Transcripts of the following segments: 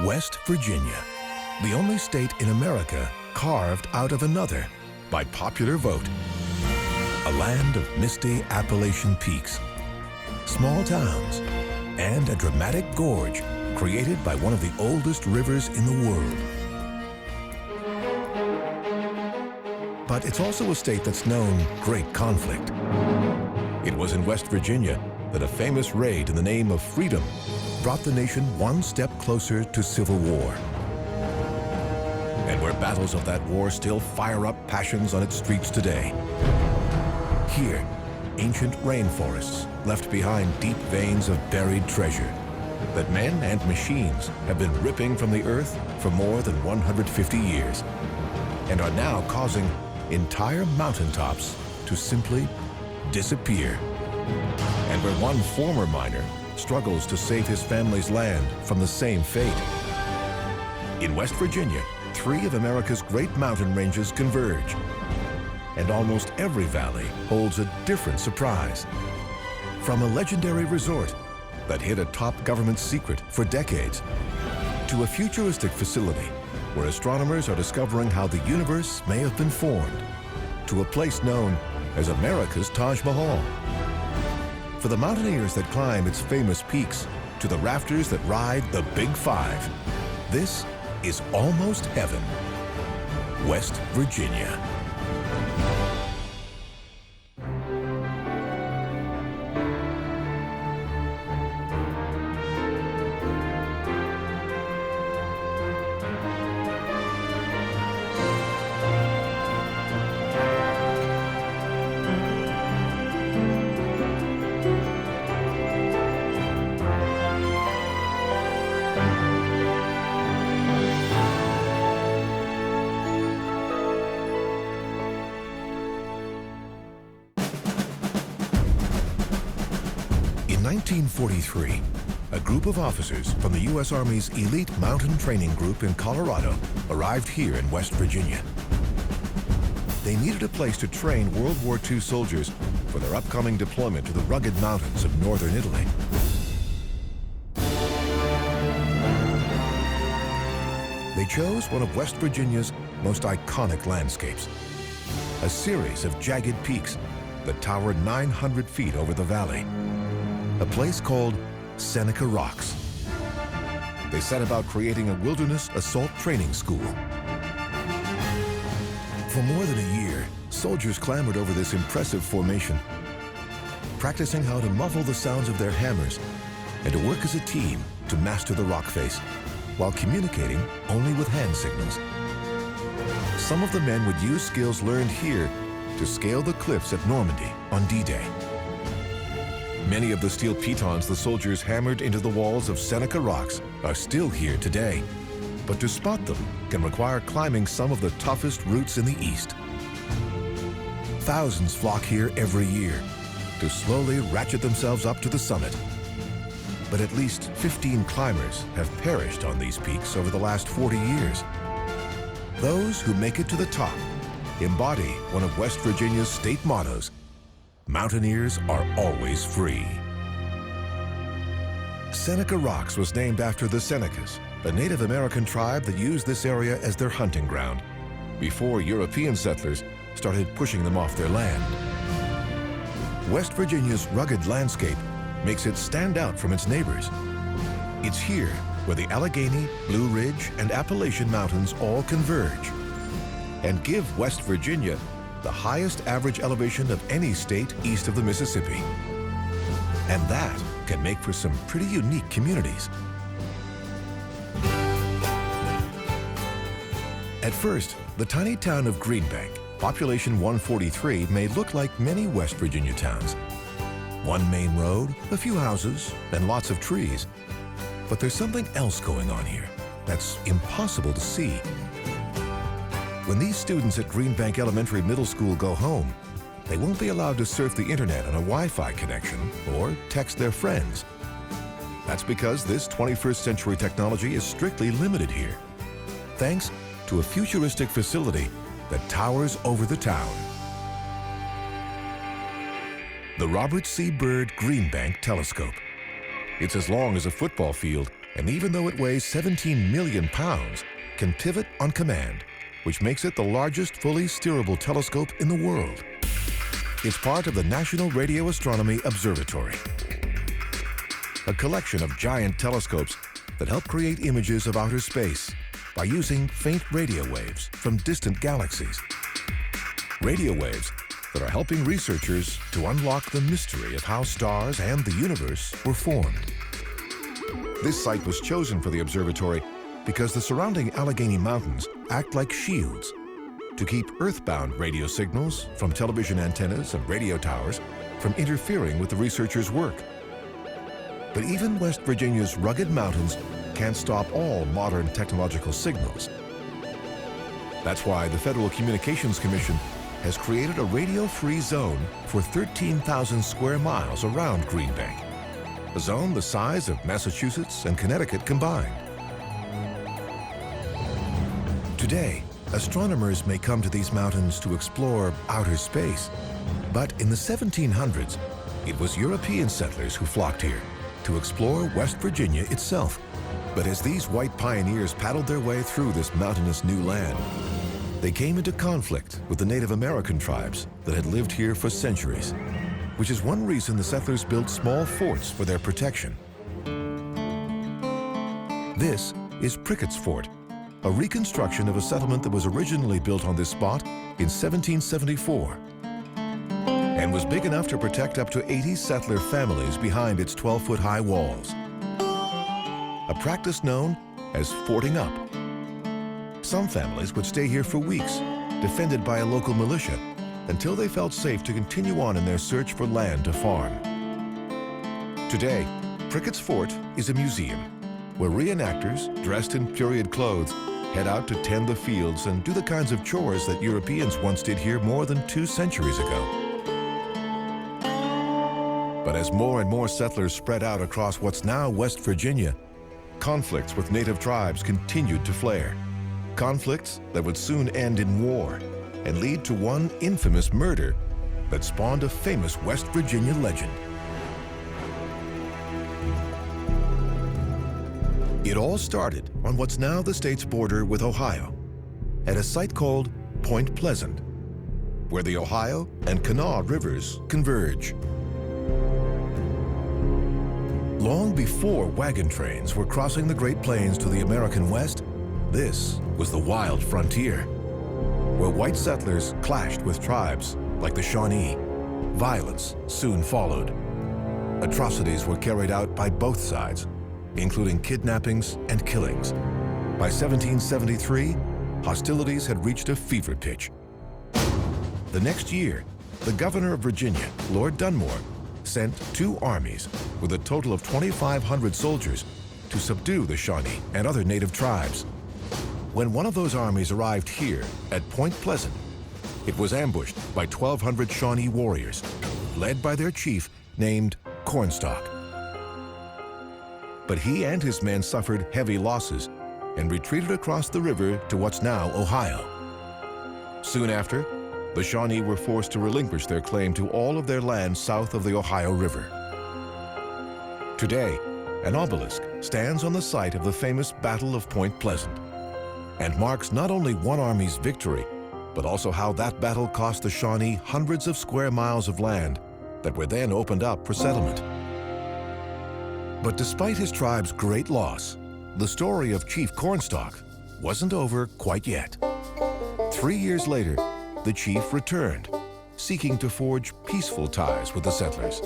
West Virginia, the only state in America carved out of another by popular vote. A land of misty Appalachian peaks, small towns, and a dramatic gorge created by one of the oldest rivers in the world. But it's also a state that's known great conflict. It was in West Virginia that a famous raid in the name of freedom brought the nation one step closer to civil war. And where battles of that war still fire up passions on its streets today. Here, ancient rainforests left behind deep veins of buried treasure that men and machines have been ripping from the earth for more than 150 years and are now causing entire mountaintops to simply disappear. And where one former miner struggles to save his family's land from the same fate. In West Virginia, 3 of America's great mountain ranges converge, and almost every valley holds a different surprise. From a legendary resort that hid a top government secret for decades, to a futuristic facility where astronomers are discovering how the universe may have been formed, to a place known as America's Taj Mahal. For the mountaineers that climb its famous peaks, to the rafters that ride the Big Five, this is almost heaven. West Virginia. In 1943, a group of officers from the U.S. Army's elite mountain training group in Colorado arrived here in West Virginia. They needed a place to train World War II soldiers for their upcoming deployment to the rugged mountains of northern Italy. They chose one of West Virginia's most iconic landscapes, a series of jagged peaks that towered 900 feet over the valley. A place called Seneca Rocks. They set about creating a wilderness assault training school. For more than a year, soldiers clambered over this impressive formation, practicing how to muffle the sounds of their hammers and to work as a team to master the rock face while communicating only with hand signals. Some of the men would use skills learned here to scale the cliffs at Normandy on D-Day. Many of the steel pitons the soldiers hammered into the walls of Seneca Rocks are still here today, but to spot them can require climbing some of the toughest routes in the East. Thousands flock here every year to slowly ratchet themselves up to the summit. But at least 15 climbers have perished on these peaks over the last 40 years. Those who make it to the top embody one of West Virginia's state mottos: mountaineers are always free. Seneca Rocks was named after the Senecas, a Native American tribe that used this area as their hunting ground before European settlers started pushing them off their land. West Virginia's rugged landscape makes it stand out from its neighbors. It's here where the Allegheny, Blue Ridge, and Appalachian Mountains all converge and give West Virginia the highest average elevation of any state east of the Mississippi. And that can make for some pretty unique communities. At first, the tiny town of Greenbank, population 143, may look like many West Virginia towns. One main road, a few houses, and lots of trees. But there's something else going on here that's impossible to see. When these students at Greenbank Elementary Middle School go home, they won't be allowed to surf the internet on a Wi-Fi connection or text their friends. That's because this 21st century technology is strictly limited here, thanks to a futuristic facility that towers over the town. The Robert C. Byrd Greenbank Telescope. It's as long as a football field And even though it weighs 17 million pounds, can pivot on command, which makes it the largest fully steerable telescope in the world. It's part of the National Radio Astronomy Observatory, a collection of giant telescopes that help create images of outer space by using faint radio waves from distant galaxies. Radio waves that are helping researchers to unlock the mystery of how stars and the universe were formed. This site was chosen for the observatory because the surrounding Allegheny Mountains act like shields to keep earthbound radio signals from television antennas and radio towers from interfering with the researchers' work. But even West Virginia's rugged mountains can't stop all modern technological signals. That's why the Federal Communications Commission has created a radio-free zone for 13,000 square miles around Green Bank, a zone the size of Massachusetts and Connecticut combined. Today, astronomers may come to these mountains to explore outer space, but in the 1700s, it was European settlers who flocked here to explore West Virginia itself. But as these white pioneers paddled their way through this mountainous new land, they came into conflict with the Native American tribes that had lived here for centuries, which is one reason the settlers built small forts for their protection. This is Prickett's Fort, a reconstruction of a settlement that was originally built on this spot in 1774 and was big enough to protect up to 80 settler families behind its 12-foot-high walls, a practice known as forting up. Some families would stay here for weeks, defended by a local militia, until they felt safe to continue on in their search for land to farm. Today, Prickett's Fort is a museum where reenactors, dressed in period clothes, head out to tend the fields and do the kinds of chores that Europeans once did here more than 2 centuries ago. But as more and more settlers spread out across what's now West Virginia, conflicts with native tribes continued to flare. Conflicts that would soon end in war and lead to one infamous murder that spawned a famous West Virginia legend. It all started on what's now the state's border with Ohio, at a site called Point Pleasant, where the Ohio and Kanawha rivers converge. Long before wagon trains were crossing the Great Plains to the American West, this was the wild frontier, where white settlers clashed with tribes like the Shawnee. Violence soon followed. Atrocities were carried out by both sides, including kidnappings and killings. By 1773, hostilities had reached a fever pitch. The next year, the governor of Virginia, Lord Dunmore, sent 2 armies with a total of 2,500 soldiers to subdue the Shawnee and other native tribes. When one of those armies arrived here at Point Pleasant, it was ambushed by 1,200 Shawnee warriors, led by their chief named Cornstalk. But he and his men suffered heavy losses and retreated across the river to what's now Ohio. Soon after, the Shawnee were forced to relinquish their claim to all of their land south of the Ohio River. Today, an obelisk stands on the site of the famous Battle of Point Pleasant and marks not only one army's victory, but also how that battle cost the Shawnee hundreds of square miles of land that were then opened up for settlement. But despite his tribe's great loss, the story of Chief Cornstalk wasn't over quite yet. 3 years later, the chief returned, seeking to forge peaceful ties with the settlers.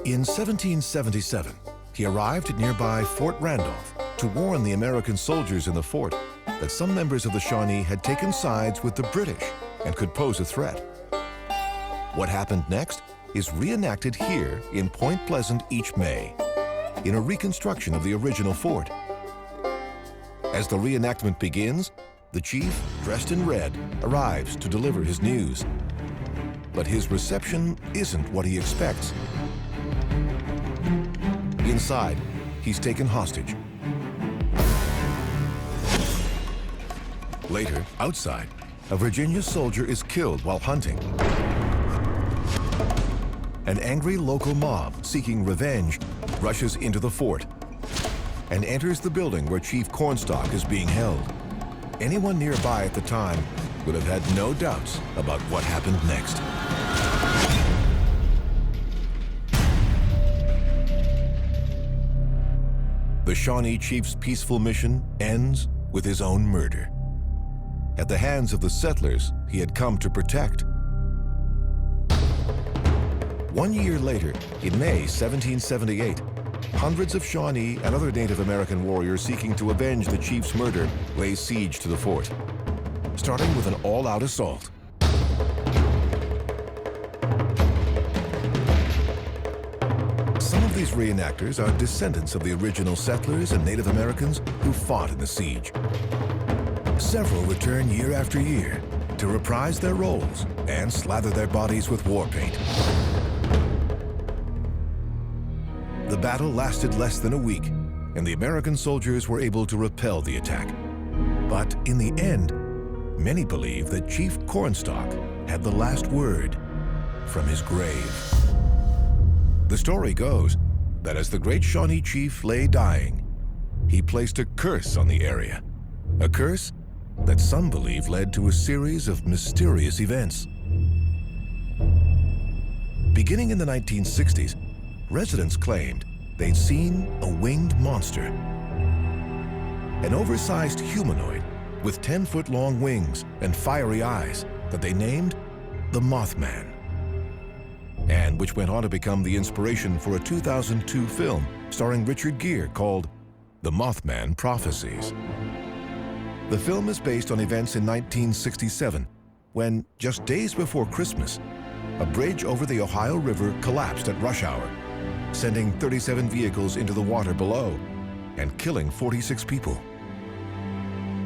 In 1777, he arrived at nearby Fort Randolph to warn the American soldiers in the fort that some members of the Shawnee had taken sides with the British and could pose a threat. What happened next is reenacted here in Point Pleasant each May, in a reconstruction of the original fort. As the reenactment begins, the chief, dressed in red, arrives to deliver his news. But his reception isn't what he expects. Inside, he's taken hostage. Later, outside, a Virginia soldier is killed while hunting. An angry local mob seeking revenge rushes into the fort. and enters the building where Chief Cornstalk is being held. Anyone nearby at the time would have had no doubts about what happened next. The Shawnee Chief's peaceful mission ends with his own murder at the hands of the settlers he had come to protect. 1 year later, in May 1778, hundreds of Shawnee and other Native American warriors seeking to avenge the chief's murder lay siege to the fort, starting with an all-out assault. Some of these reenactors are descendants of the original settlers and Native Americans who fought in the siege. Several return year after year to reprise their roles and slather their bodies with war paint. The battle lasted less than a week, and the American soldiers were able to repel the attack. But in the end, many believe that Chief Cornstalk had the last word from his grave. The story goes that as the great Shawnee chief lay dying, he placed a curse on the area, a curse that some believe led to a series of mysterious events. Beginning in the 1960s, residents claimed they'd seen a winged monster, an oversized humanoid with 10-foot-long wings and fiery eyes that they named the Mothman, and which went on to become the inspiration for a 2002 film starring Richard Gere called The Mothman Prophecies. The film is based on events in 1967, when, just days before Christmas, a bridge over the Ohio River collapsed at rush hour, sending 37 vehicles into the water below and killing 46 people.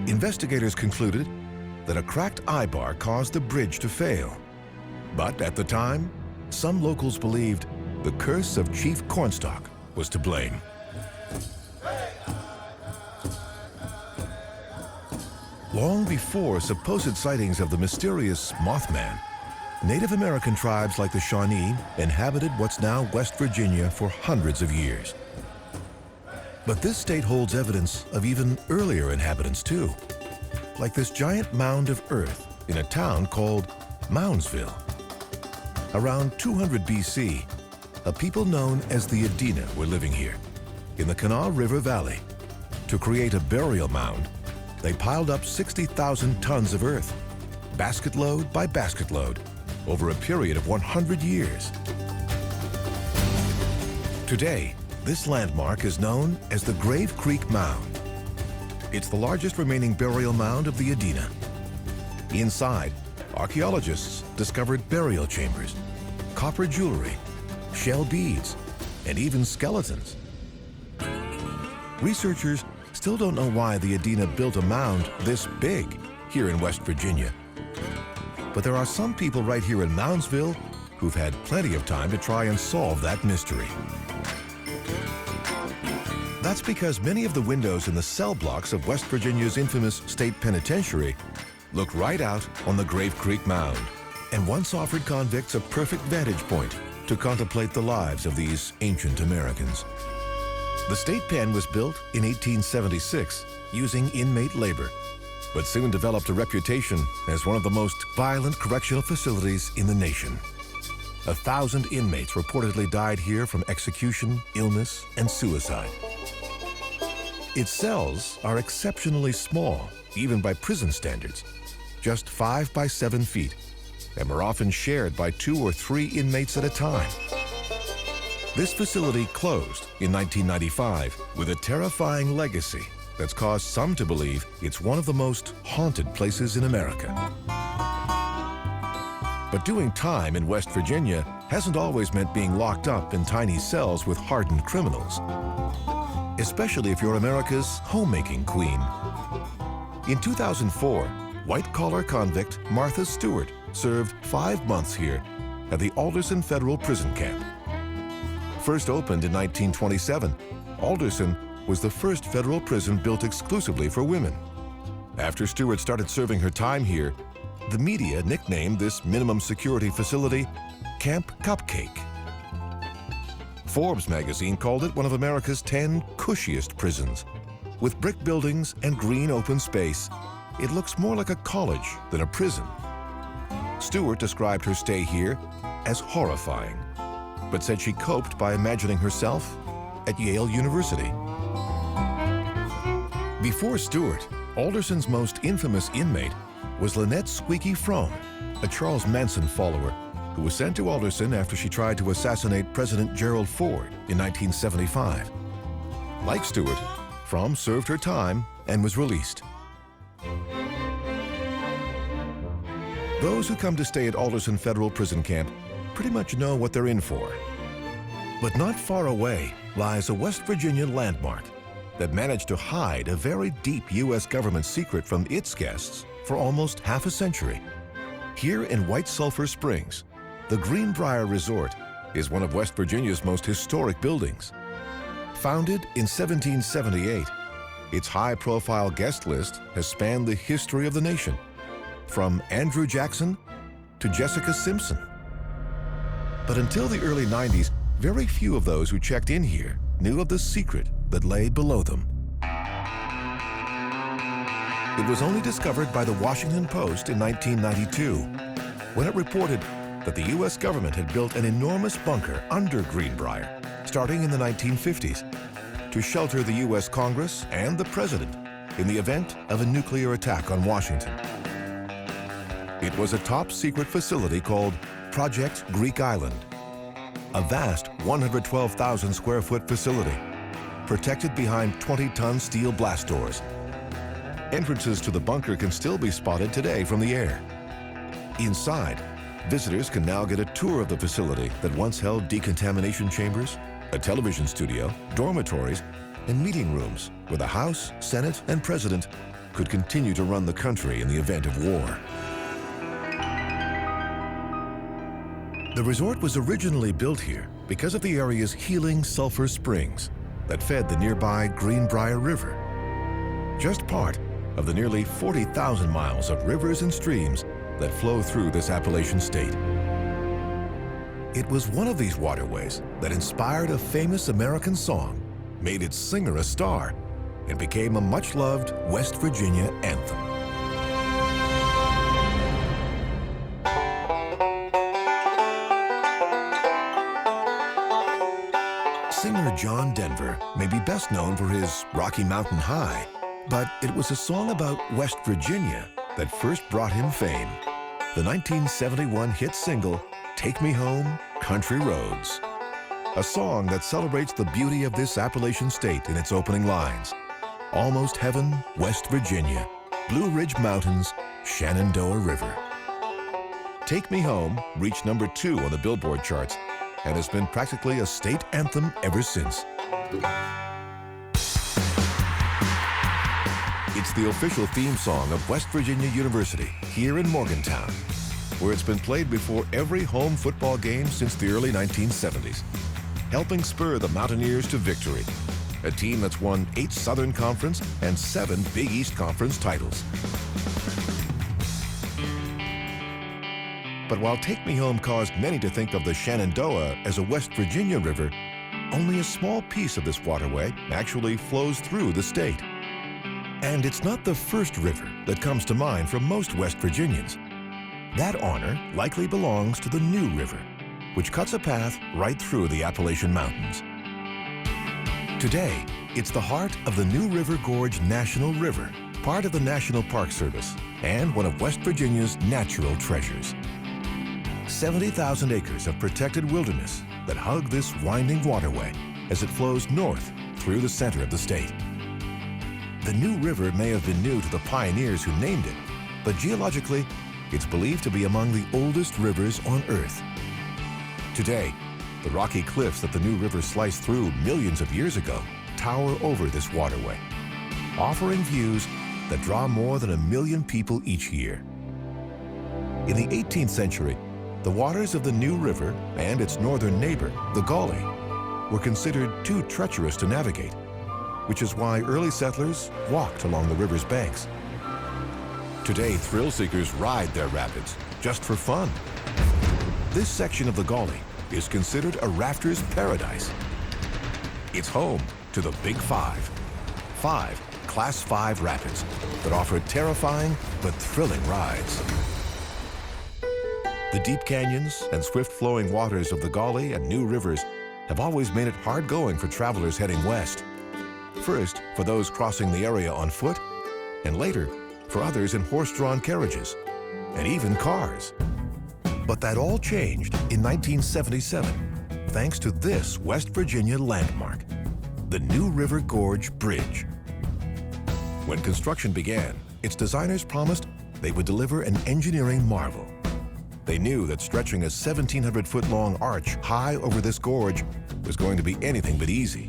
Investigators concluded that a cracked eye bar caused the bridge to fail. But at the time, some locals believed the curse of Chief Cornstalk was to blame. Long before supposed sightings of the mysterious Mothman, Native American tribes like the Shawnee inhabited what's now West Virginia for hundreds of years. But this state holds evidence of even earlier inhabitants too, like this giant mound of earth in a town called Moundsville. Around 200 BC, a people known as the Adena were living here in the Kanawha River Valley. To create a burial mound, they piled up 60,000 tons of earth, basket load by basket load, over a period of 100 years. Today, this landmark is known as the Grave Creek Mound. It's the largest remaining burial mound of the Adena. Inside, archaeologists discovered burial chambers, copper jewelry, shell beads, and even skeletons. Researchers still don't know why the Adena built a mound this big here in West Virginia. But there are some people right here in Moundsville who've had plenty of time to try and solve that mystery. That's because many of the windows in the cell blocks of West Virginia's infamous state penitentiary look right out on the Grave Creek Mound, and once offered convicts a perfect vantage point to contemplate the lives of these ancient Americans. The state pen was built in 1876 using inmate labor, but soon developed a reputation as one of the most violent correctional facilities in the nation. 1,000 inmates reportedly died here from execution, illness, and suicide. Its cells are exceptionally small, even by prison standards, just 5 by 7 feet, and were often shared by 2 or 3 inmates at a time. This facility closed in 1995 with a terrifying legacy that's caused some to believe it's one of the most haunted places in America. But doing time in West Virginia hasn't always meant being locked up in tiny cells with hardened criminals, especially if you're America's homemaking queen. In 2004, white-collar convict Martha Stewart served 5 months here at the Alderson Federal Prison Camp. First opened in 1927, Alderson was the first federal prison built exclusively for women. After Stewart started serving her time here, the media nicknamed this minimum security facility Camp Cupcake. Forbes magazine called it one of America's 10 cushiest prisons. With brick buildings and green open space, it looks more like a college than a prison. Stewart described her stay here as horrifying, but said she coped by imagining herself at Yale University. Before Stewart, Alderson's most infamous inmate was Lynette Squeaky Frome, a Charles Manson follower who was sent to Alderson after she tried to assassinate President Gerald Ford in 1975. Like Stewart, Frome served her time and was released. Those who come to stay at Alderson Federal Prison Camp pretty much know what they're in for. But not far away lies a West Virginia landmark that managed to hide a very deep U.S. government secret from its guests for almost half a century. Here in White Sulphur Springs, the Greenbrier Resort is one of West Virginia's most historic buildings. Founded in 1778, its high-profile guest list has spanned the history of the nation, from Andrew Jackson to Jessica Simpson. But until the early 90s, very few of those who checked in here knew of the secret that lay below them. It was only discovered by the Washington Post in 1992, when it reported that the U.S. government had built an enormous bunker under Greenbrier, starting in the 1950s, to shelter the U.S. Congress and the President in the event of a nuclear attack on Washington. It was a top-secret facility called Project Greek Island, a vast 112,000 square foot facility, protected behind 20-ton steel blast doors. Entrances to the bunker can still be spotted today from the air. Inside, visitors can now get a tour of the facility that once held decontamination chambers, a television studio, dormitories, and meeting rooms where the House, Senate, and President could continue to run the country in the event of war. The resort was originally built here because of the area's healing sulfur springs that fed the nearby Greenbrier River. Just part of the nearly 40,000 miles of rivers and streams that flow through this Appalachian state. It was one of these waterways that inspired a famous American song, made its singer a star, and became a much-loved West Virginia anthem. Singer John Denver may be best known for his Rocky Mountain High, but it was a song about West Virginia that first brought him fame. The 1971 hit single, Take Me Home, Country Roads. A song that celebrates the beauty of this Appalachian state in its opening lines. Almost heaven, West Virginia, Blue Ridge Mountains, Shenandoah River. Take Me Home reached number 2 on the Billboard charts and has been practically a state anthem ever since. It's the official theme song of West Virginia University here in Morgantown, where it's been played before every home football game since the early 1970s, helping spur the Mountaineers to victory, a team that's won 8 Southern Conference and 7 Big East Conference titles. But while Take Me Home caused many to think of the Shenandoah as a West Virginia river, only a small piece of this waterway actually flows through the state. And it's not the first river that comes to mind for most West Virginians. That honor likely belongs to the New River, which cuts a path right through the Appalachian Mountains. Today, it's the heart of the New River Gorge National River, part of the National Park Service, and one of West Virginia's natural treasures. 70,000 acres of protected wilderness that hug this winding waterway as it flows north through the center of the state. The New River may have been new to the pioneers who named it, but geologically, it's believed to be among the oldest rivers on Earth. Today, the rocky cliffs that the New River sliced through millions of years ago tower over this waterway, offering views that draw more than 1 million people each year. In the 18th century, the waters of the New River and its northern neighbor, the Gauley, were considered too treacherous to navigate, which is why early settlers walked along the river's banks. Today, thrill seekers ride their rapids just for fun. This section of the Gauley is considered a rafter's paradise, It's home to the Big Five. 5 Class 5 rapids that offer terrifying but thrilling rides. The deep canyons and swift-flowing waters of the Gauley and New Rivers have always made it hard going for travelers heading west. First, for those crossing the area on foot, and later, for others in horse-drawn carriages, and even cars. But that all changed in 1977, thanks to this West Virginia landmark, the new River Gorge Bridge. When construction began, its designers promised they would deliver an engineering marvel. They knew that stretching a 1,700-foot-long arch high over this gorge was going to be anything but easy.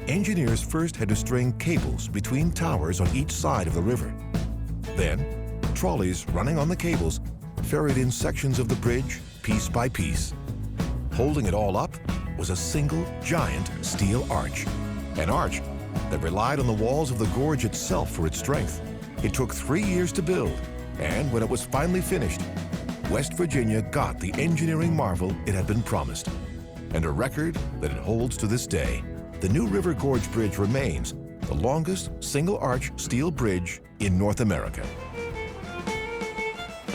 Engineers first had to string cables between towers on each side of the river. Then, trolleys running on the cables ferried in sections of the bridge piece by piece. Holding it all up was a single giant steel arch, an arch that relied on the walls of the gorge itself for its strength. It took 3 years to build, and when it was finally finished, West Virginia got the engineering marvel it had been promised, and a record that it holds to this day. The new River Gorge Bridge remains the longest single-arch steel bridge in North America.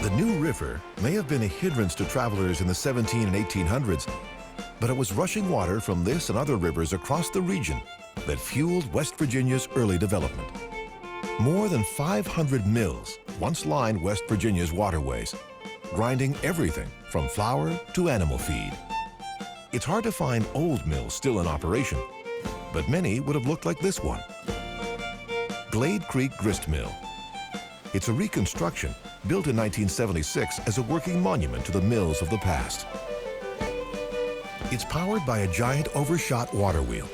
The new river may have been a hindrance to travelers in the 1700s and 1800s, but it was rushing water from this and other rivers across the region that fueled West Virginia's early development. More than 500 mills once lined West Virginia's waterways, grinding everything from flour to animal feed. It's hard to find old mills still in operation, but many would have looked like this one. Glade Creek Grist Mill. It's a reconstruction built in 1976 as a working monument to the mills of the past. It's powered by a giant overshot water wheel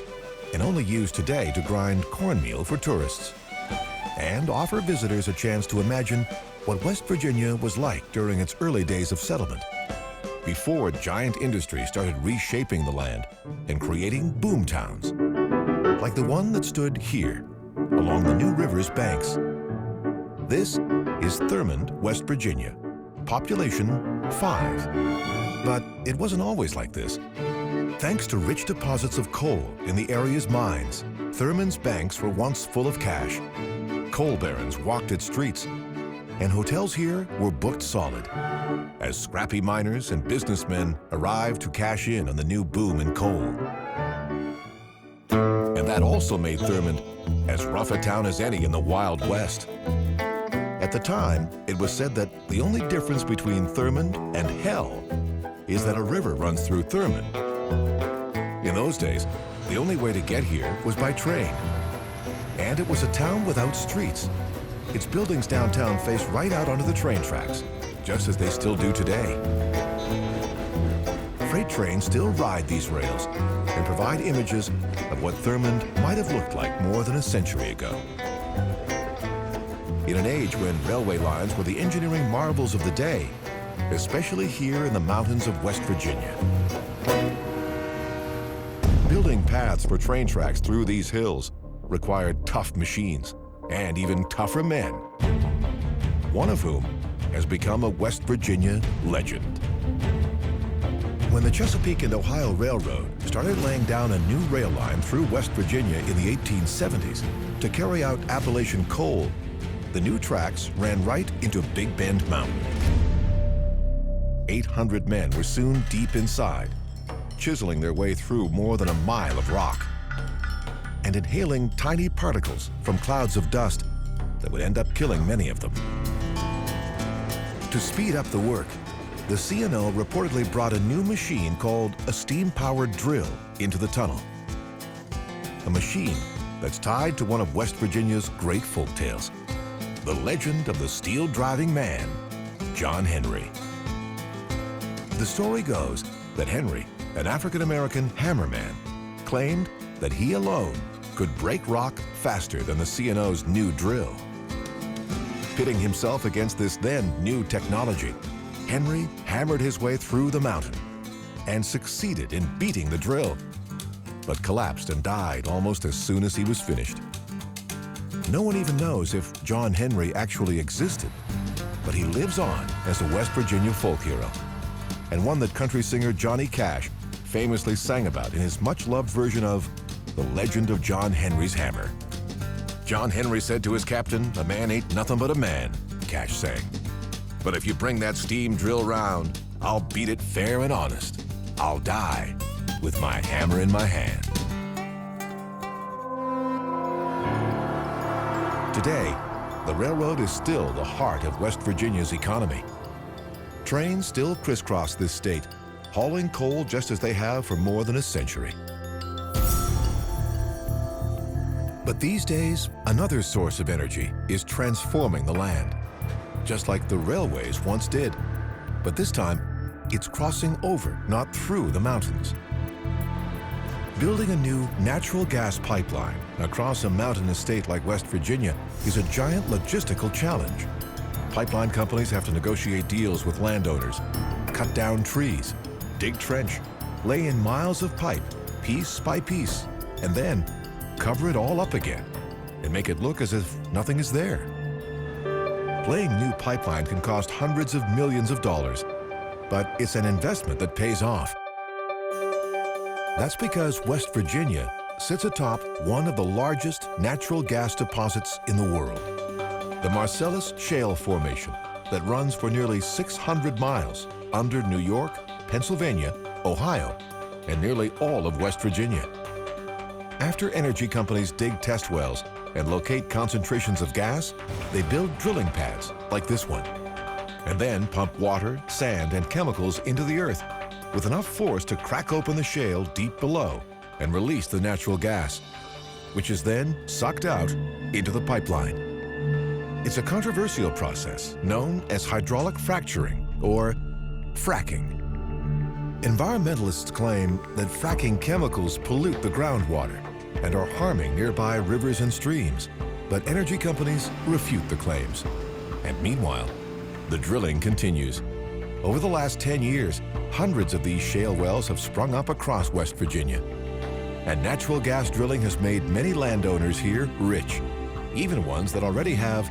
and only used today to grind cornmeal for tourists and offer visitors a chance to imagine what West Virginia was like during its early days of settlement, before giant industry started reshaping the land and creating boom towns, like the one that stood here along the New River's banks. This is Thurmond, West Virginia, population 5. But it wasn't always like this. Thanks to rich deposits of coal in the area's mines, Thurmond's banks were once full of cash. Coal barons walked its streets, and hotels here were booked solid, as scrappy miners and businessmen arrived to cash in on the new boom in coal. And that also made Thurmond as rough a town as any in the Wild West. At the time, it was said that the only difference between Thurmond and hell is that a river runs through Thurmond. In those days, the only way to get here was by train. And it was a town without streets. Its buildings downtown faced right out onto the train tracks, just as they still do today. Freight trains still ride these rails and provide images of what Thurmond might have looked like more than a century ago. In an age when railway lines were the engineering marvels of the day, especially here in the mountains of West Virginia. Building paths for train tracks through these hills required tough machines and even tougher men, one of whom has become a West Virginia legend. When the Chesapeake and Ohio Railroad started laying down a new rail line through West Virginia in the 1870s to carry out Appalachian coal, the new tracks ran right into Big Bend Mountain. 800 men were soon deep inside, chiseling their way through more than a mile of rock and inhaling tiny particles from clouds of dust that would end up killing many of them. To speed up the work, the CNO reportedly brought a new machine called a steam-powered drill into the tunnel. A machine that's tied to one of West Virginia's great folk tales, the legend of the steel-driving man, John Henry. The story goes that Henry, an African-American hammerman, claimed that he alone could break rock faster than the CNO's new drill. Pitting himself against this then new technology, Henry hammered his way through the mountain and succeeded in beating the drill, but collapsed and died almost as soon as he was finished. No one even knows if John Henry actually existed, but he lives on as a West Virginia folk hero, and one that country singer Johnny Cash famously sang about in his much-loved version of the legend of John Henry's hammer. John Henry said to his captain, "A man ain't nothing but a man," Cash sang. "But if you bring that steam drill round, I'll beat it fair and honest. I'll die with my hammer in my hand." Today, the railroad is still the heart of West Virginia's economy. Trains still crisscross this state, hauling coal just as they have for more than a century. But these days, another source of energy is transforming the land, just like the railways once did. But this time, it's crossing over, not through the mountains. Building a new natural gas pipeline across a mountainous state like West Virginia is a giant logistical challenge. Pipeline companies have to negotiate deals with landowners, cut down trees, dig trench, lay in miles of pipe, piece by piece, and then cover it all up again and make it look as if nothing is there. Laying new pipeline can cost hundreds of millions of dollars, but it's an investment that pays off. That's because West Virginia sits atop one of the largest natural gas deposits in the world, the Marcellus Shale Formation that runs for nearly 600 miles under New York, Pennsylvania, Ohio, and nearly all of West Virginia. After energy companies dig test wells and locate concentrations of gas, they build drilling pads like this one, and then pump water, sand, and chemicals into the earth with enough force to crack open the shale deep below and release the natural gas, which is then sucked out into the pipeline. It's a controversial process known as hydraulic fracturing, or fracking. Environmentalists claim that fracking chemicals pollute the groundwater and are harming nearby rivers and streams, but energy companies refute the claims. And meanwhile, the drilling continues. Over the last 10 years, hundreds of these shale wells have sprung up across West Virginia. And natural gas drilling has made many landowners here rich, even ones that already have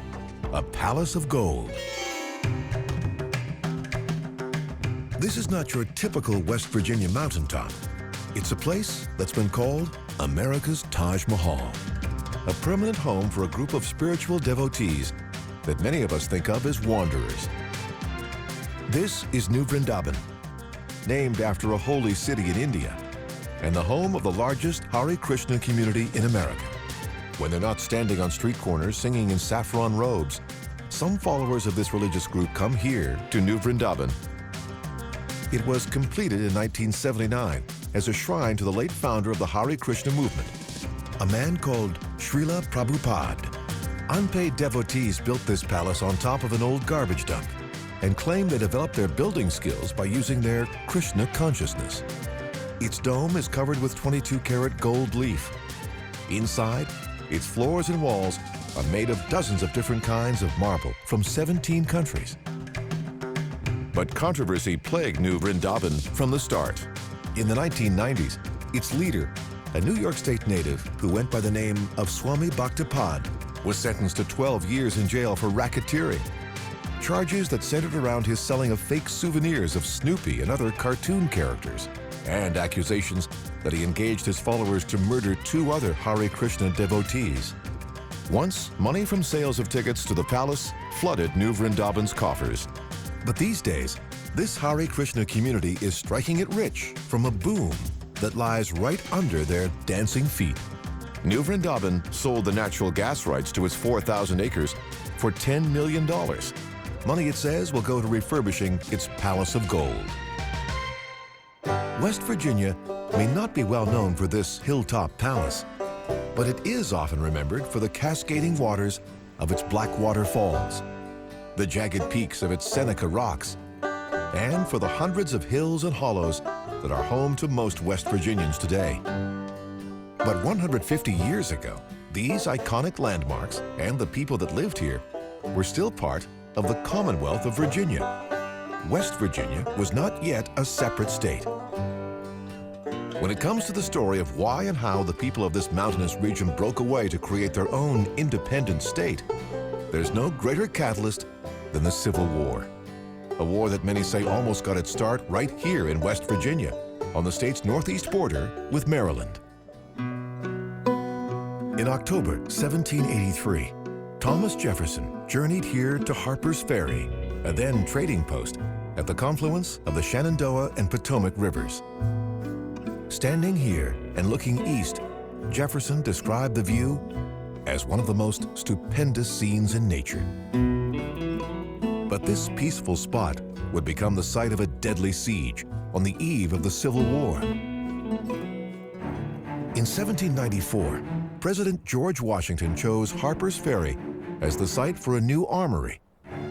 a palace of gold. This is not your typical West Virginia mountaintop. It's a place that's been called America's Taj Mahal, a permanent home for a group of spiritual devotees that many of us think of as wanderers. This is New Vrindavan, named after a holy city in India, and the home of the largest Hare Krishna community in America. When they're not standing on street corners singing in saffron robes, some followers of this religious group come here to New Vrindavan. It was completed in 1979 as a shrine to the late founder of the Hare Krishna movement, a man called Srila Prabhupada. Unpaid devotees built this palace on top of an old garbage dump and claim they developed their building skills by using their Krishna consciousness. Its dome is covered with 22-karat gold leaf. Inside, its floors and walls are made of dozens of different kinds of marble from 17 countries. But controversy plagued New Vrindavan from the start. In the 1990s, its leader, a New York State native who went by the name of Swami Bhaktapad, was sentenced to 12 years in jail for racketeering. Charges that centered around his selling of fake souvenirs of Snoopy and other cartoon characters, and accusations that he engaged his followers to murder 2 other Hare Krishna devotees. Once, money from sales of tickets to the palace flooded New Vrindavan's coffers. But these days, this Hare Krishna community is striking it rich from a boom that lies right under their dancing feet. New Vrindavan sold the natural gas rights to its 4,000 acres for $10 million. Money, it says, will go to refurbishing its palace of gold. West Virginia may not be well known for this hilltop palace, but it is often remembered for the cascading waters of its Blackwater Falls, the jagged peaks of its Seneca Rocks, and for the hundreds of hills and hollows that are home to most West Virginians today. But 150 years ago, these iconic landmarks and the people that lived here were still part of the Commonwealth of Virginia. West Virginia was not yet a separate state. When it comes to the story of why and how the people of this mountainous region broke away to create their own independent state, there's no greater catalyst than the Civil War. A war that many say almost got its start right here in West Virginia, on the state's northeast border with Maryland. In October 1783, Thomas Jefferson journeyed here to Harper's Ferry, a then trading post at the confluence of the Shenandoah and Potomac rivers. Standing here and looking east, Jefferson described the view as one of the most stupendous scenes in nature. But this peaceful spot would become the site of a deadly siege on the eve of the Civil War. In 1794, President George Washington chose Harper's Ferry as the site for a new armory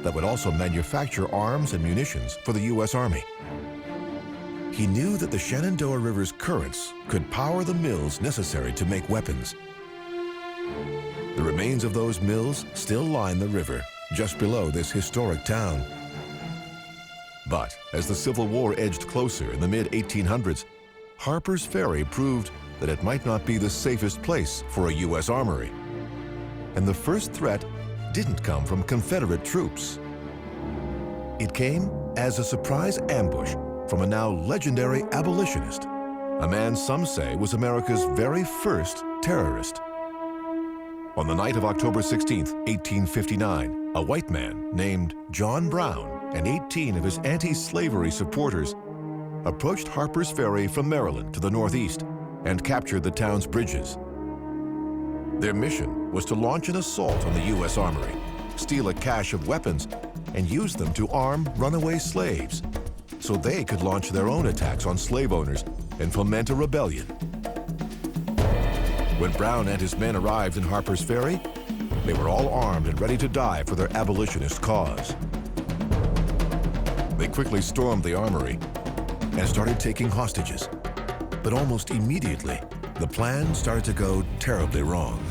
that would also manufacture arms and munitions for the U.S. Army. He knew that the Shenandoah River's currents could power the mills necessary to make weapons. The remains of those mills still line the river just below this historic town. But as the Civil War edged closer in the mid-1800s, Harper's Ferry proved that it might not be the safest place for a U.S. armory. And the first threat didn't come from Confederate troops. It came as a surprise ambush from a now legendary abolitionist, a man some say was America's very first terrorist. On the night of October 16, 1859, a white man named John Brown and 18 of his anti-slavery supporters approached Harper's Ferry from Maryland to the northeast and captured the town's bridges. Their mission was to launch an assault on the U.S. Armory, steal a cache of weapons, and use them to arm runaway slaves so they could launch their own attacks on slave owners and foment a rebellion. When Brown and his men arrived in Harper's Ferry, they were all armed and ready to die for their abolitionist cause. They quickly stormed the armory and started taking hostages. But almost immediately, the plan started to go terribly wrong.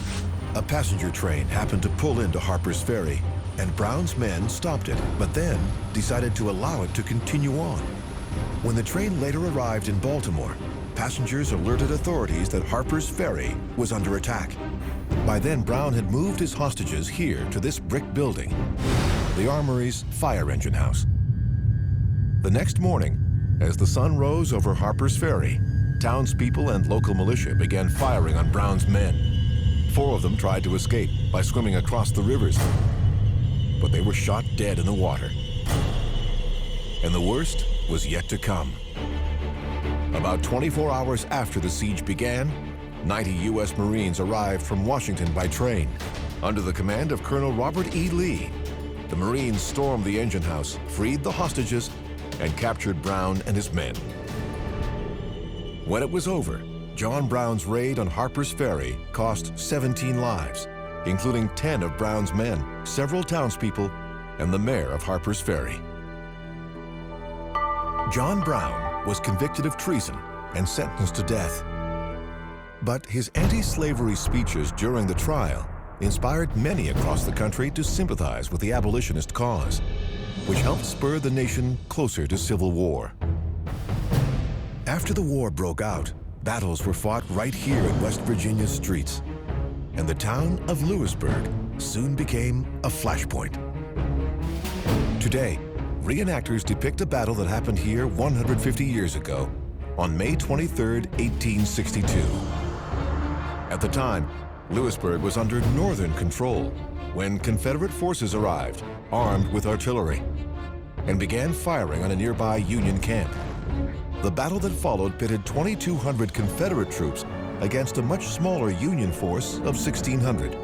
A passenger train happened to pull into Harper's Ferry, and Brown's men stopped it, but then decided to allow it to continue on. When the train later arrived in Baltimore, passengers alerted authorities that Harper's Ferry was under attack. By then, Brown had moved his hostages here to this brick building, the Armory's fire engine house. The next morning, as the sun rose over Harper's Ferry, townspeople and local militia began firing on Brown's men. 4 of them tried to escape by swimming across the rivers, but they were shot dead in the water. And the worst was yet to come. About 24 hours after the siege began, 90 U.S. Marines arrived from Washington by train. Under the command of Colonel Robert E. Lee, the Marines stormed the engine house, freed the hostages, and captured Brown and his men. When it was over, John Brown's raid on Harper's Ferry cost 17 lives, including 10 of Brown's men, several townspeople, and the mayor of Harper's Ferry. John Brown was convicted of treason and sentenced to death. But his anti-slavery speeches during the trial inspired many across the country to sympathize with the abolitionist cause, which helped spur the nation closer to civil war. After the war broke out, battles were fought right here in West Virginia's streets, and the town of Lewisburg soon became a flashpoint. Today, reenactors depict a battle that happened here 150 years ago, on May 23, 1862. At the time, Lewisburg was under Northern control when Confederate forces arrived, armed with artillery, and began firing on a nearby Union camp. The battle that followed pitted 2,200 Confederate troops against a much smaller Union force of 1,600.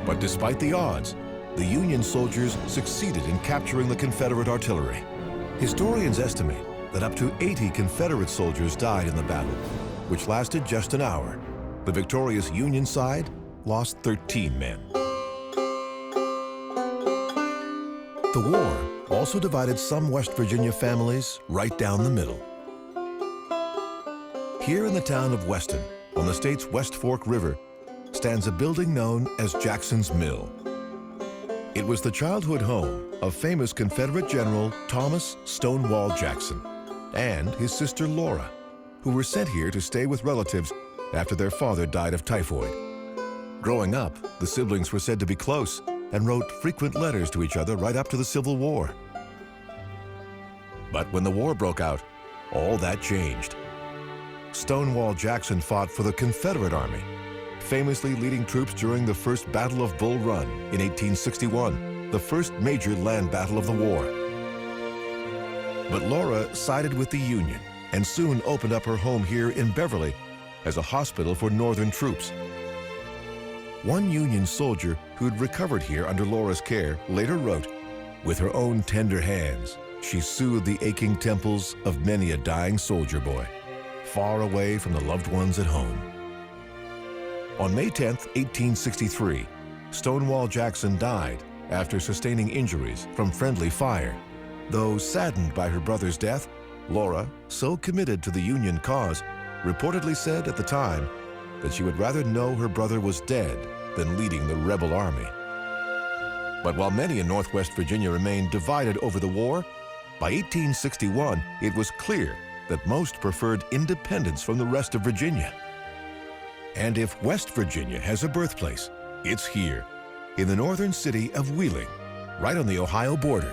But despite the odds, the Union soldiers succeeded in capturing the Confederate artillery. Historians estimate that up to 80 Confederate soldiers died in the battle, which lasted just an hour. The victorious Union side lost 13 men. The war also divided some West Virginia families right down the middle. Here in the town of Weston, on the state's West Fork River, stands a building known as Jackson's Mill. It was the childhood home of famous Confederate General Thomas Stonewall Jackson and his sister Laura, who were sent here to stay with relatives after their father died of typhoid. Growing up, the siblings were said to be close and wrote frequent letters to each other right up to the Civil War. But when the war broke out, all that changed. Stonewall Jackson fought for the Confederate Army, famously leading troops during the First Battle of Bull Run in 1861, the first major land battle of the war. But Laura sided with the Union and soon opened up her home here in Beverly as a hospital for Northern troops. One Union soldier who'd recovered here under Laura's care later wrote, "With her own tender hands, she soothed the aching temples of many a dying soldier boy, far away from the loved ones at home." On May 10, 1863, Stonewall Jackson died after sustaining injuries from friendly fire. Though saddened by her brother's death, Laura, so committed to the Union cause, reportedly said at the time that she would rather know her brother was dead than leading the rebel army. But while many in Northwest Virginia remained divided over the war, by 1861 it was clear that most preferred independence from the rest of Virginia. And if West Virginia has a birthplace, it's here, in the northern city of Wheeling, right on the Ohio border.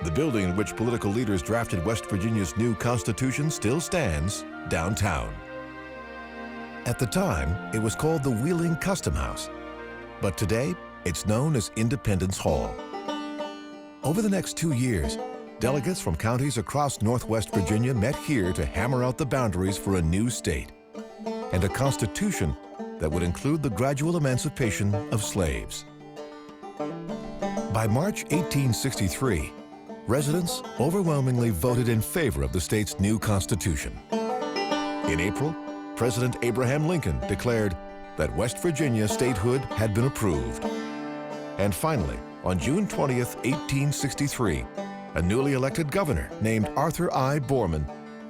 The building in which political leaders drafted West Virginia's new Constitution still stands downtown. At the time, it was called the Wheeling Custom House, but today it's known as Independence Hall. Over the next 2 years, delegates from counties across Northwest Virginia met here to hammer out the boundaries for a new state and a constitution that would include the gradual emancipation of slaves. By March 1863, residents overwhelmingly voted in favor of the state's new constitution. In April, President Abraham Lincoln declared that West Virginia statehood had been approved. And finally, on June 20th, 1863, a newly elected governor named Arthur I. Borman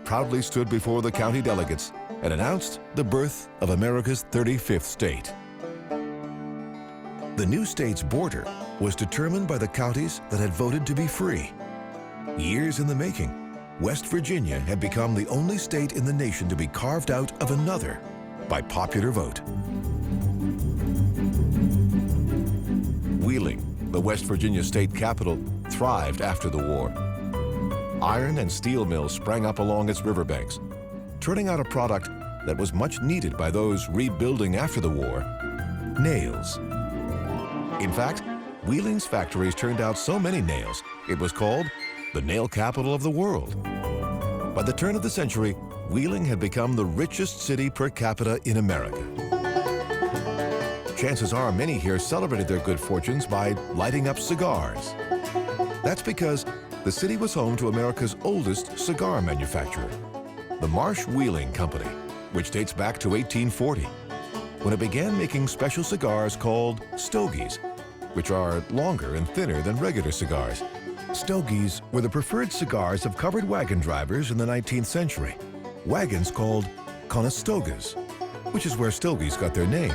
proudly stood before the county delegates and announced the birth of America's 35th state. The new state's border was determined by the counties that had voted to be free. Years in the making, West Virginia had become the only state in the nation to be carved out of another by popular vote. Wheeling, the West Virginia state capital, thrived after the war. Iron and steel mills sprang up along its riverbanks, turning out a product that was much needed by those rebuilding after the war: nails. In fact, Wheeling's factories turned out so many nails, it was called the nail capital of the world. By the turn of the century, Wheeling had become the richest city per capita in America. Chances are many here celebrated their good fortunes by lighting up cigars. That's because the city was home to America's oldest cigar manufacturer, the Marsh Wheeling Company, which dates back to 1840, when it began making special cigars called stogies, which are longer and thinner than regular cigars. Stogies were the preferred cigars of covered wagon drivers in the 19th century, wagons called Conestogas, which is where stogies got their name.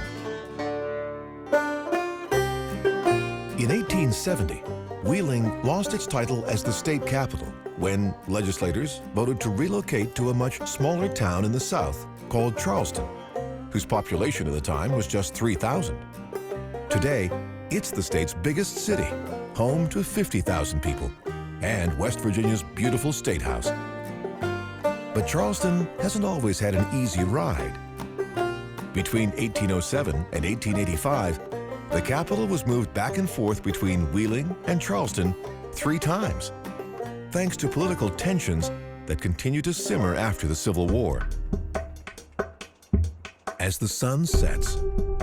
In 1870, Wheeling lost its title as the state capital when legislators voted to relocate to a much smaller town in the south called Charleston, whose population at the time was just 3,000. Today, it's the state's biggest city, home to 50,000 people, and West Virginia's beautiful state house. But Charleston hasn't always had an easy ride. Between 1807 and 1885, the capital was moved back and forth between Wheeling and Charleston 3 times, thanks to political tensions that continued to simmer after the Civil War. As the sun sets,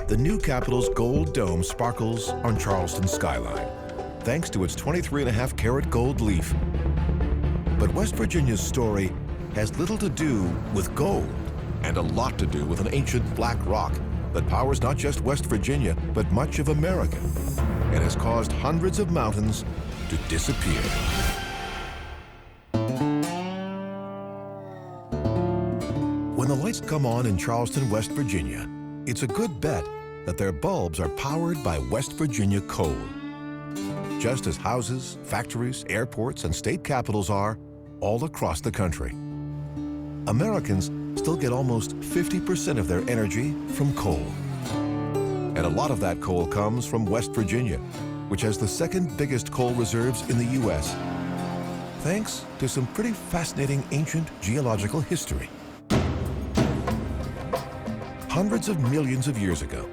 the new capital's gold dome sparkles on Charleston's skyline, thanks to its 23.5-carat gold leaf. But West Virginia's story has little to do with gold and a lot to do with an ancient black rock that powers not just West Virginia, but much of America, and has caused hundreds of mountains to disappear. When the lights come on in Charleston, West Virginia, it's a good bet that their bulbs are powered by West Virginia coal. Just as houses, factories, airports, and state capitals are all across the country. Americans still get almost 50% of their energy from coal. And a lot of that coal comes from West Virginia, which has the second biggest coal reserves in the U.S., thanks to some pretty fascinating ancient geological history. Hundreds of millions of years ago,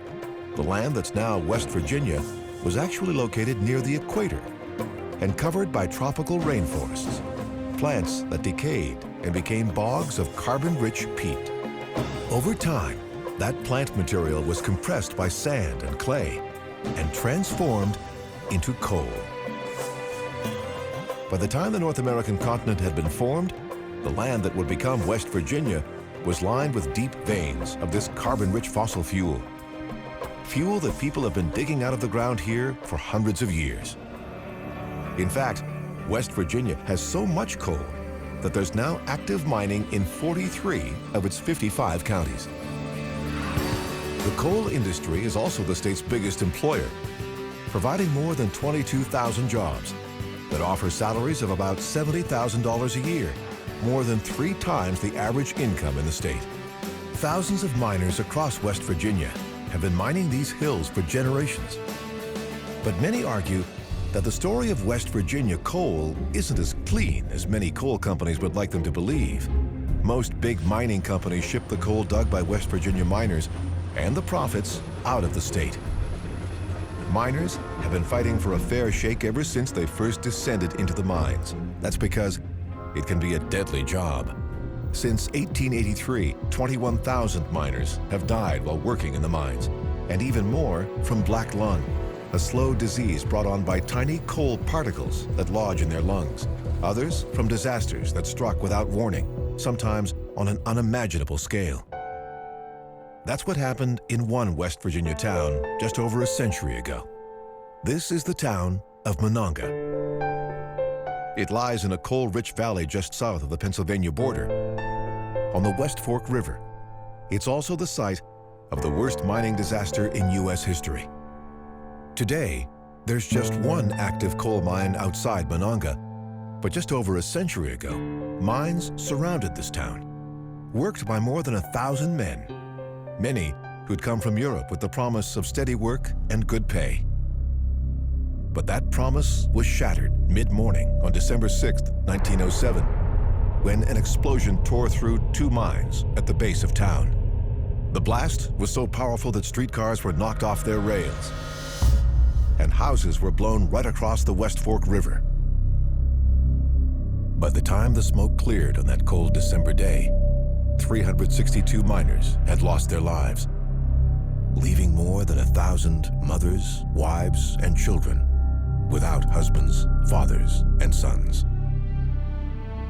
the land that's now West Virginia was actually located near the equator and covered by tropical rainforests, plants that decayed and became bogs of carbon-rich peat. Over time, that plant material was compressed by sand and clay and transformed into coal. By the time the North American continent had been formed, the land that would become West Virginia was lined with deep veins of this carbon-rich fossil fuel. Fuel that people have been digging out of the ground here for hundreds of years. In fact, West Virginia has so much coal that there's now active mining in 43 of its 55 counties. The coal industry is also the state's biggest employer, providing more than 22,000 jobs that offer salaries of about $70,000 a year, more than 3 times the average income in the state. Thousands of miners across West Virginia have been mining these hills for generations. But many argue that the story of West Virginia coal isn't as clean as many coal companies would like them to believe. Most big mining companies ship the coal dug by West Virginia miners and the profits out of the state. Miners have been fighting for a fair shake ever since they first descended into the mines. That's because it can be a deadly job. Since 1883, 21,000 miners have died while working in the mines, and even more from black lung, a slow disease brought on by tiny coal particles that lodge in their lungs. Others from disasters that struck without warning, sometimes on an unimaginable scale. That's what happened in one West Virginia town just over a century ago. This is the town of Monongah. It lies in a coal-rich valley just south of the Pennsylvania border, on the West Fork River. It's also the site of the worst mining disaster in U.S. history. Today, there's just one active coal mine outside Monongah, but just over a century ago, mines surrounded this town, worked by more than 1,000 men, many who'd come from Europe with the promise of steady work and good pay. But that promise was shattered mid-morning on December 6, 1907, when an explosion tore through 2 mines at the base of town. The blast was so powerful that streetcars were knocked off their rails, and houses were blown right across the West Fork River. By the time the smoke cleared on that cold December day, 362 miners had lost their lives, leaving more than 1,000 mothers, wives, and children without husbands, fathers, and sons.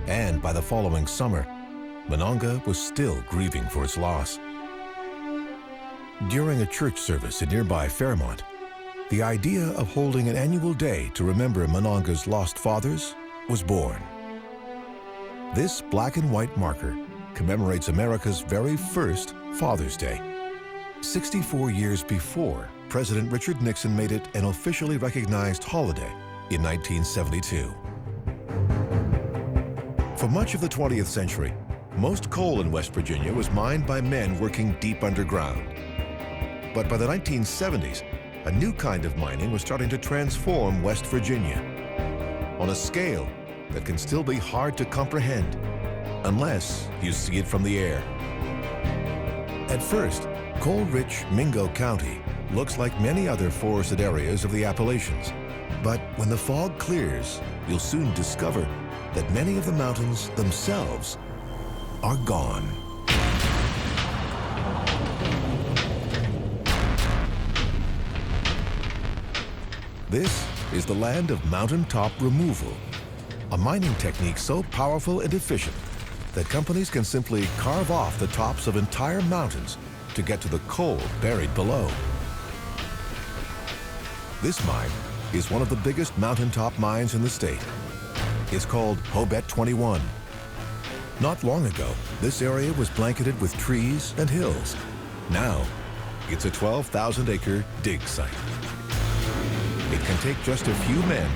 And by the following summer, Monongah was still grieving for its loss. During a church service in nearby Fairmont, the idea of holding an annual day to remember Monongah's lost fathers was born. This black and white marker commemorates America's very first Father's Day, 64 years before President Richard Nixon made it an officially recognized holiday in 1972. For much of the 20th century, most coal in West Virginia was mined by men working deep underground. But by the 1970s, a new kind of mining was starting to transform West Virginia on a scale that can still be hard to comprehend unless you see it from the air. At first, coal-rich Mingo County looks like many other forested areas of the Appalachians. But when the fog clears, you'll soon discover that many of the mountains themselves are gone. This is the land of mountaintop removal, a mining technique so powerful and efficient that companies can simply carve off the tops of entire mountains to get to the coal buried below. This mine is one of the biggest mountaintop mines in the state. It's called Hobet 21. Not long ago, this area was blanketed with trees and hills. Now, it's a 12,000-acre dig site. It can take just a few men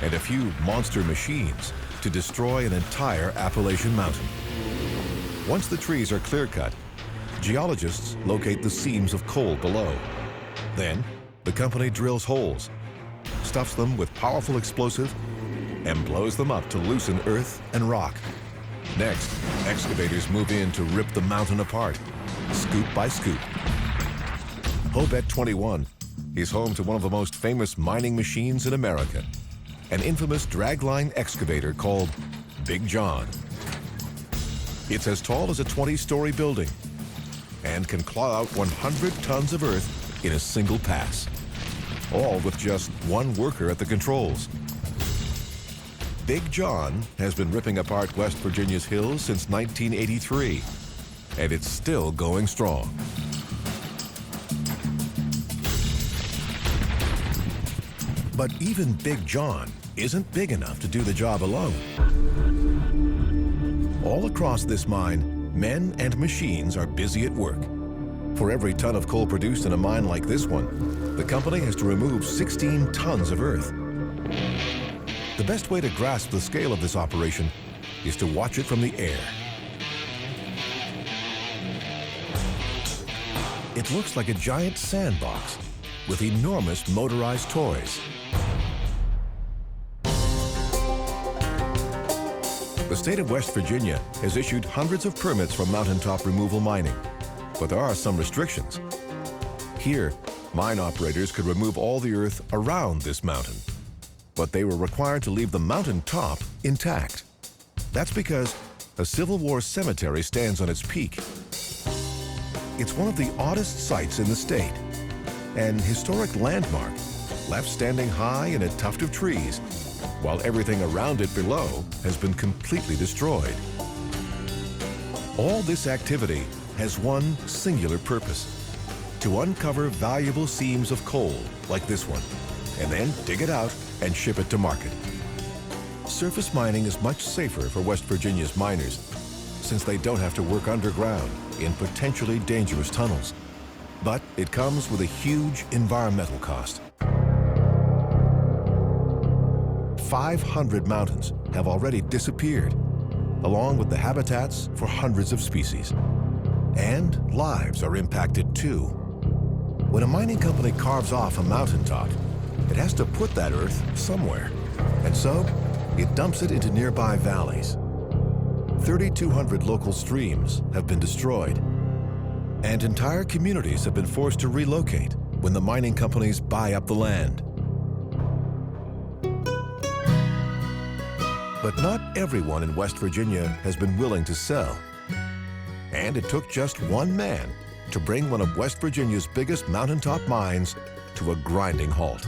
and a few monster machines to destroy an entire Appalachian mountain. Once the trees are clear-cut, geologists locate the seams of coal below. Then, the company drills holes, stuffs them with powerful explosive, and blows them up to loosen earth and rock. Next, excavators move in to rip the mountain apart, scoop by scoop. Hobet 21, he's home to one of the most famous mining machines in America, an infamous dragline excavator called Big John. It's as tall as a 20-story building and can claw out 100 tons of earth in a single pass, all with just one worker at the controls. Big John has been ripping apart West Virginia's hills since 1983, and it's still going strong. But even Big John isn't big enough to do the job alone. All across this mine, men and machines are busy at work. For every ton of coal produced in a mine like this one, the company has to remove 16 tons of earth. The best way to grasp the scale of this operation is to watch it from the air. It looks like a giant sandbox with enormous motorized toys. The state of West Virginia has issued hundreds of permits for mountaintop removal mining, but there are some restrictions. Here, mine operators could remove all the earth around this mountain, but they were required to leave the mountain top intact. That's because a Civil War cemetery stands on its peak. It's one of the oddest sights in the state, an historic landmark left standing high in a tuft of trees, while everything around it below has been completely destroyed. All this activity has one singular purpose: to uncover valuable seams of coal like this one, and then dig it out and ship it to market. Surface mining is much safer for West Virginia's miners, since they don't have to work underground in potentially dangerous tunnels. But it comes with a huge environmental cost. 500 mountains have already disappeared, along with the habitats for hundreds of species. And lives are impacted too. When a mining company carves off a mountaintop, it has to put that earth somewhere. And so, it dumps it into nearby valleys. 3,200 local streams have been destroyed, and entire communities have been forced to relocate when the mining companies buy up the land. But not everyone in West Virginia has been willing to sell. And it took just one man to bring one of West Virginia's biggest mountaintop mines to a grinding halt.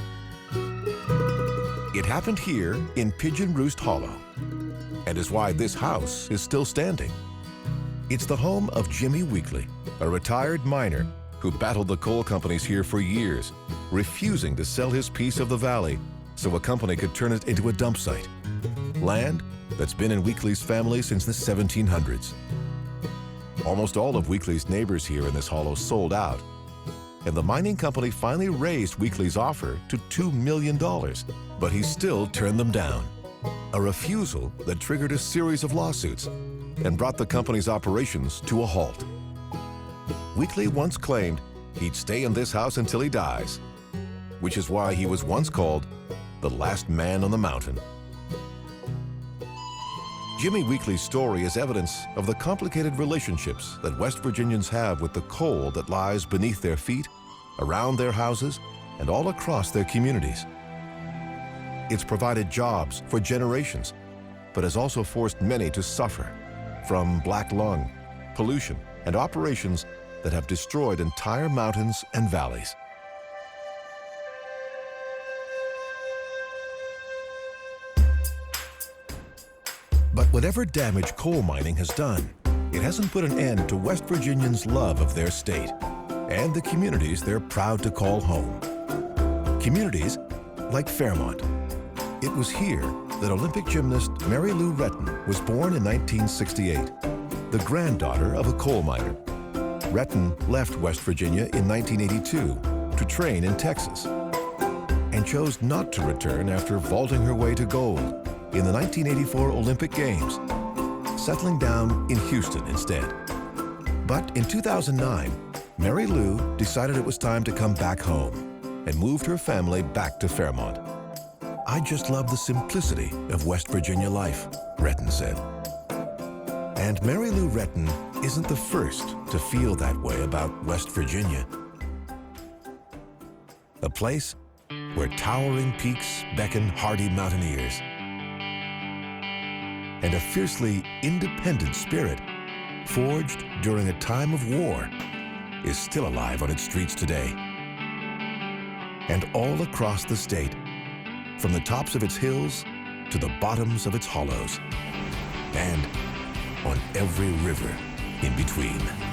It happened here in Pigeon Roost Hollow, and is why this house is still standing. It's the home of Jimmy Weekly, a retired miner who battled the coal companies here for years, refusing to sell his piece of the valley so a company could turn it into a dump site. Land that's been in Weekly's family since the 1700s. Almost all of Weekly's neighbors here in this hollow sold out, and the mining company finally raised Weekly's offer to $2 million, but he still turned them down. A refusal that triggered a series of lawsuits and brought the company's operations to a halt. Weekly once claimed he'd stay in this house until he dies, which is why he was once called the last man on the mountain. Jimmy Weekly's story is evidence of the complicated relationships that West Virginians have with the coal that lies beneath their feet, around their houses, and all across their communities. It's provided jobs for generations, but has also forced many to suffer from black lung, pollution, and operations that have destroyed entire mountains and valleys. But whatever damage coal mining has done, it hasn't put an end to West Virginians' love of their state and the communities they're proud to call home. Communities like Fairmont. It was here that Olympic gymnast Mary Lou Retton was born in 1968, the granddaughter of a coal miner. Retton left West Virginia in 1982 to train in Texas, and chose not to return after vaulting her way to gold in the 1984 Olympic Games, settling down in Houston instead. But in 2009, Mary Lou decided it was time to come back home and moved her family back to Fairmont. "I just love the simplicity of West Virginia life," Retton said. And Mary Lou Retton isn't the first to feel that way about West Virginia. A place where towering peaks beckon hardy mountaineers. And a fiercely independent spirit, forged during a time of war, is still alive on its streets today. And all across the state, from the tops of its hills to the bottoms of its hollows, and on every river in between.